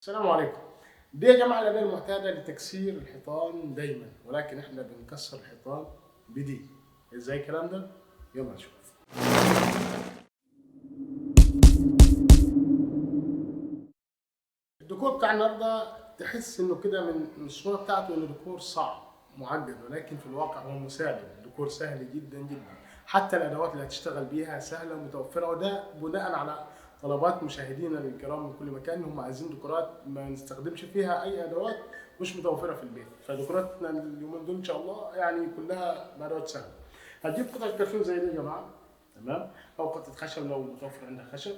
السلام عليكم. دي يا جماعة الأداة المعتادة لتكسير الحيطان دايما، ولكن احنا بنكسر الحيطان بدي. ازاي الكلام ده؟ يلا نشوف. الديكور بتاع النهارده تحس انه كده من الصورة بتاعته انه ديكور صعب معقد، ولكن في الواقع هو مسالم، الديكور سهل جدا جدا. حتى الادوات اللي هتشتغل بيها سهله ومتوفره، وده بناء على طلبات مشاهدينا الكرام من كل مكان. هم عايزين ديكورات ما نستخدمش فيها اي ادوات مش متوفره في البيت، فديكوراتنا اليومين دول ان شاء الله يعني كلها بادوات سهله. هتجيب قطعه كرتون زي دي يا جماعه، تمام، او قطعه خشب لو متوفر عندك خشب،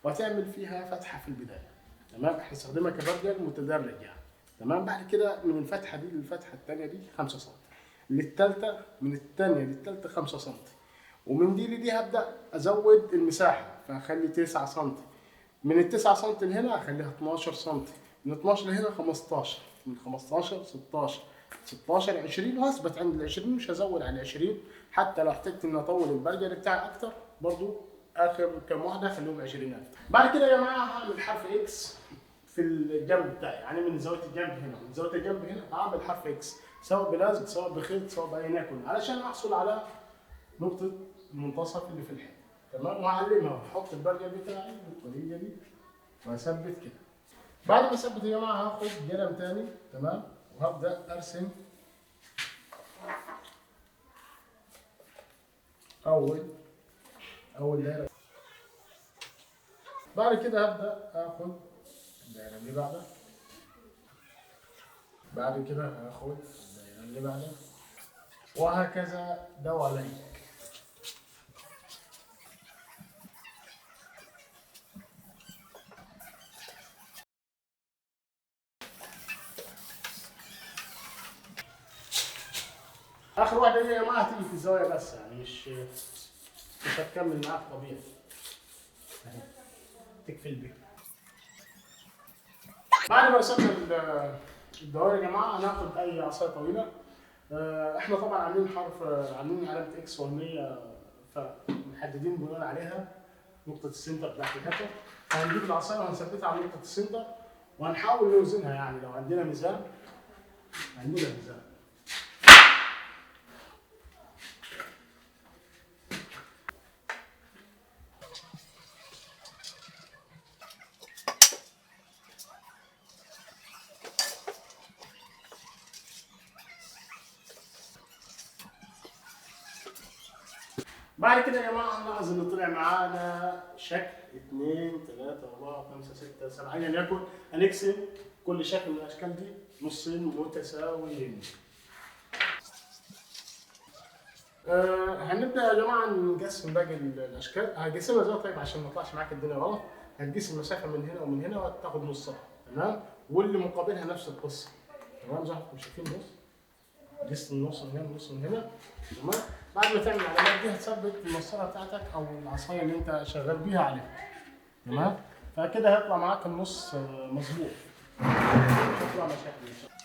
وهتعمل فيها فتحه في البدايه. تمام، احنا هنستخدمها كبرجل متدرج يعني. تمام، بعد كده من الفتحه دي للفتحه الثانيه دي 5 سم، للثالثه من الثانيه للثالثه 5 سم، ومن دي لدي هبدا ازود المساحه فهخلي 9 سم، من ال 9 سم لهنا اخليها 12 سم، من 12 لهنا 15، من 15 16 16 20، وهثبت عند ال 20، مش هزود على 20. حتى لو احتجت اني اطول البرجر بتاعي اكتر برضو اخر كام واحده خليهم 20. بعد كده يا جماعه هعمل حرف اكس في الجنب بتاعي، يعني من زاويه الجنب هنا ومن زاويه الجنب هنا هعمل حرف اكس، سواء بلزق سواء بخيط سواء باي يكن، علشان احصل على نقطه المنتصف اللي في الحيط. تمام، وهعلمها واحط البرجر بتاعي بالطريقه دي واثبت كده. بعد ما اثبت يا جماعه هاخد قلم تاني، تمام، وهبدا ارسم اول دايره. بعد كده هبدا اخد الدايره اللي بعدها، بعد كده هاخد الدايره اللي بعدها، وهكذا دواليك. اخر واحده دي يا جماعه هتيجي في الزاويه بس، يعني مش هتكمل معاك طبيعي اهي، تكفي البيت. بعد ما رسمنا الدوائر يا جماعه هناخد اي عصايه طويله. احنا طبعا عاملين حرف، عاملين علامه اكس وهميه، فمحددين بناء عليها نقطه السنتر بتاعت الحته. هنجيب العصايه وهنثبتها على نقطه السنتر، وهنحاول نوزنها، يعني لو عندنا ميزان هنجيبها ميزان. بعد كده يا جماعه هنلاحظ ان طلع معانا شكل 2 3 4 5 6 7 ايا يكن. هنقسم كل شكل من الاشكال دي نصين متساويين. هنبدا يا جماعه نقسم باقي الاشكال. هقسمها ازاي طيب عشان ما يطلعش معاك الدنيا غلط؟ هتقيس المسافه من هنا ومن هنا وتاخد نصها، تمام، واللي مقابلها نفس القصه، تمام، زي ما انتم شايفين. بص، قست النص من هنا والنص من هنا، تمام. بعد ما تعمل العلامات دي هتثبت المسطره بتاعتك او العصايه اللي انت شغال بيها عليها، تمام. فكده هيطلع معاك النص مظبوط، مش هيطلع مشاكل ان شاء الله.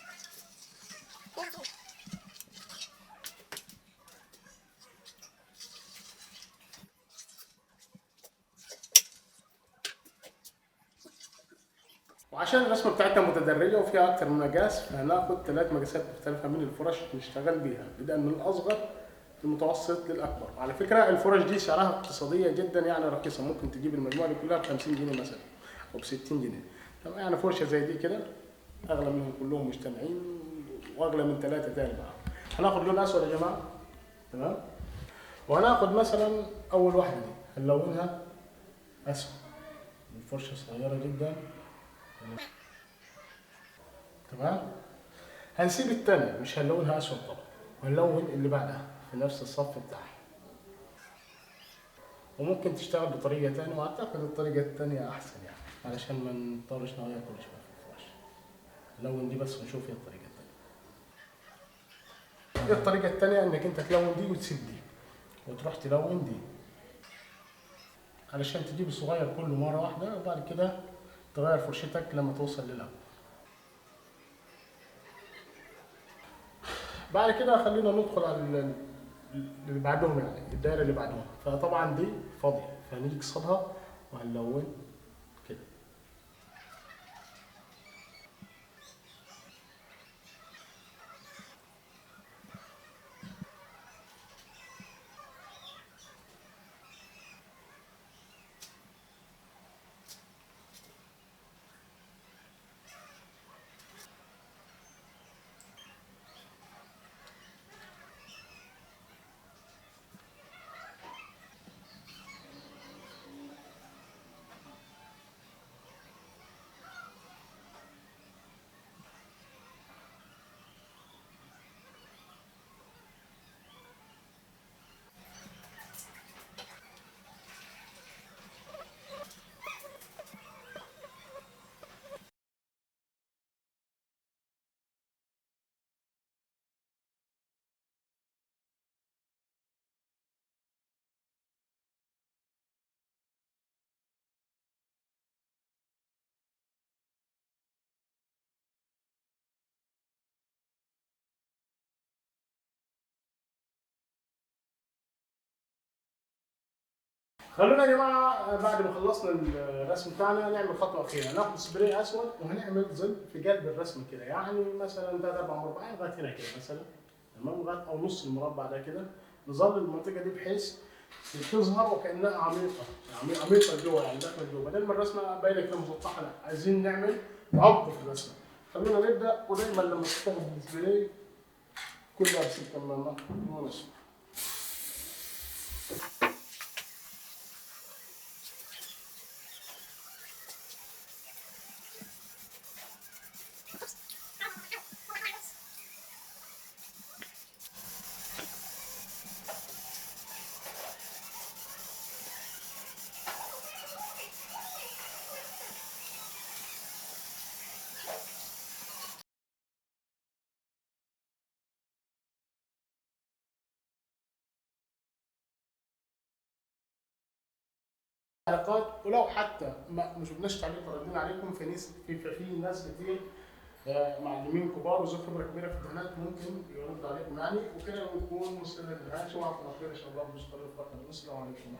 وعشان الرسمه بتاعتنا متدرجه وفيها اكتر من مقاس، فهناخد 3 مقاسات مختلفه من الفرش نشتغل بيها، بدءا من الاصغر المتوسط للاكبر. على فكره الفرش دي سعرها اقتصاديه جدا، يعني رخيصه، ممكن تجيب المجموعه دي كلها ب 50 جنيه مثلا او ب 60 جنيه. طبعا يعني فرشه زي دي كده اغلى منهم كلهم مجتمعين، واغلى من 3 تاني معاهم. هناخد لون اسود يا جماعه، تمام، وهناخد مثلا اول واحده دي هنلونها اسود، الفرشه صغيره جدا، تمام. هنسيب التانية مش هنلونها اسود طبعا، وهنلون اللي بعدها في نفس الصف بتاعها. وممكن تشتغل بطريقة تانية، واعتقد الطريقة التانية احسن يعني، علشان ما نضطرش نغير كل شوية في الفرش. نلون دي بس ونشوف ايه الطريقة التانية. ايه الطريقة التانية؟ انك انت تلون دي وتسيب دي، وتروح تلون دي، علشان تجيب الصغير كله مرة واحدة، وبعد كده تغير فرشتك لما توصل للأول. بعد كده خلينا ندخل على اللي بعدهم، يعني الدايره اللي بعدهم. فطبعا دي فاضيه، فهنيجي قصادها وهنلون كده. خلونا يا جماعه بعد ما خلصنا الرسم بتاعنا نعمل خطوه اخيره، هناخد سبراي اسود وهنعمل ظل في قلب الرسم كده، يعني مثلا 3 4 مربعات لغايه هنا كده مثلا، تمام، لغايه او نص المربع ده كده، نظل المنطقه دي بحيث تظهر وكانها عميقه، يعني عميقه جوه، يعني داخله جوه، بدل ما الرسمه باينه كده مسطحه، لا عايزين نعمل عمق في الرسمه. خلونا نبدا، ودايما لما تستخدم السبراي كلها بكمامه ونص. تعليقات، ولو حتى ما شفناش تعليق ردينا عليكم، في ناس كتير معلمين كبار وذو خبره كبيره في الدهانات ممكن يرد عليكم يعني، وكده نكون وصلنا للنهايه. اشوفكم على خير ان شاء الله، بنشكر الفتره. السلام عليكم.